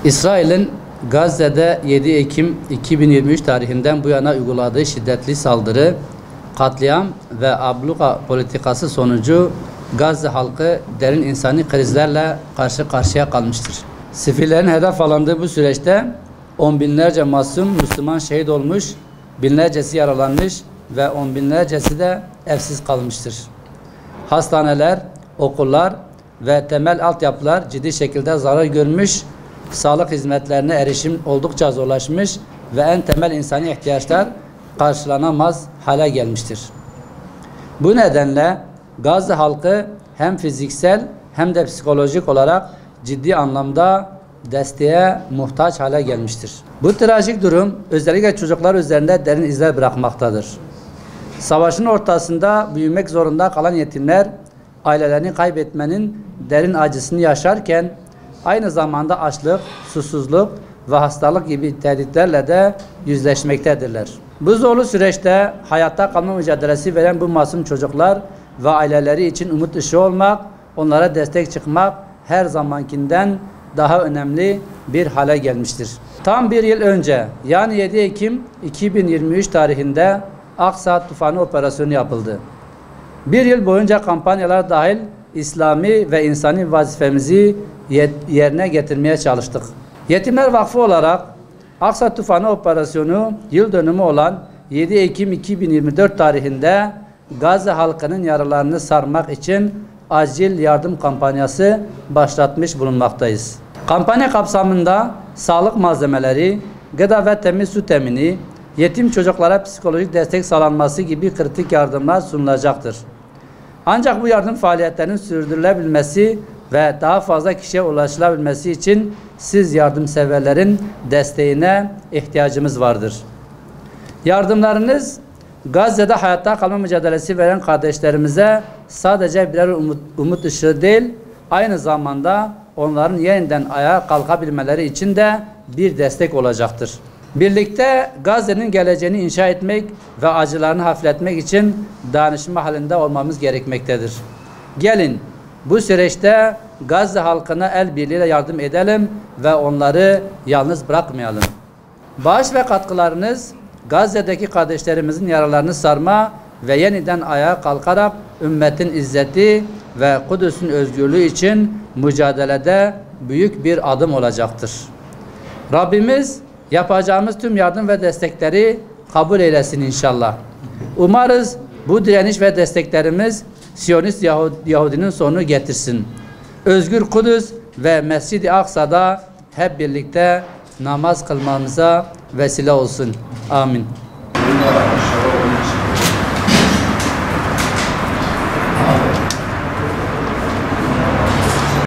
İsrail'in Gazze'de 7 Ekim 2023 tarihinden bu yana uyguladığı şiddetli saldırı, katliam ve abluka politikası sonucu Gazze halkı derin insani krizlerle karşı karşıya kalmıştır. Sivillerin hedef alındığı bu süreçte on binlerce masum Müslüman şehit olmuş, binlercesi yaralanmış ve on binlercesi de evsiz kalmıştır. Hastaneler, okullar ve temel altyapılar ciddi şekilde zarar görmüş, sağlık hizmetlerine erişim oldukça zorlaşmış ve en temel insani ihtiyaçlar karşılanamaz hale gelmiştir. Bu nedenle Gazze halkı hem fiziksel hem de psikolojik olarak ciddi anlamda desteğe muhtaç hale gelmiştir. Bu trajik durum özellikle çocuklar üzerinde derin izler bırakmaktadır. Savaşın ortasında büyümek zorunda kalan yetimler ailelerini kaybetmenin derin acısını yaşarken aynı zamanda açlık, susuzluk ve hastalık gibi tehditlerle de yüzleşmektedirler. Bu zorlu süreçte hayatta kalma mücadelesi veren bu masum çocuklar ve aileleri için umut ışığı olmak, onlara destek çıkmak her zamankinden daha önemli bir hale gelmiştir. Tam bir yıl önce yani 7 Ekim 2023 tarihinde Aksa Tufanı operasyonu yapıldı. Bir yıl boyunca kampanyalar dahil İslami ve insani vazifemizi yerine getirmeye çalıştık. Yetimler Vakfı olarak Aksa Tufanı operasyonu yıl dönümü olan 7 Ekim 2024 tarihinde Gazze halkının yaralarını sarmak için acil yardım kampanyası başlatmış bulunmaktayız. Kampanya kapsamında sağlık malzemeleri, gıda ve temiz su temini, yetim çocuklara psikolojik destek sağlanması gibi kritik yardımlar sunulacaktır. Ancak bu yardım faaliyetlerinin sürdürülebilmesi ve daha fazla kişiye ulaşılabilmesi için siz yardımseverlerin desteğine ihtiyacımız vardır. Yardımlarınız Gazze'de hayatta kalma mücadelesi veren kardeşlerimize sadece birer umut ışığı değil, aynı zamanda onların yeniden ayağa kalkabilmeleri için de bir destek olacaktır. Birlikte Gazze'nin geleceğini inşa etmek ve acılarını hafifletmek için dayanışma halinde olmamız gerekmektedir. Gelin bu süreçte Gazze halkına el birliğiyle yardım edelim ve onları yalnız bırakmayalım. Bağış ve katkılarınız Gazze'deki kardeşlerimizin yaralarını sarma ve yeniden ayağa kalkarak ümmetin izzeti ve Kudüs'ün özgürlüğü için mücadelede büyük bir adım olacaktır. Rabbimiz yapacağımız tüm yardım ve destekleri kabul eylesin inşallah. Umarız bu direniş ve desteklerimiz Siyonist Yahudinin sonunu getirsin. Özgür Kudüs ve Mescid-i Aksa'da hep birlikte namaz kılmamıza vesile olsun. Amin.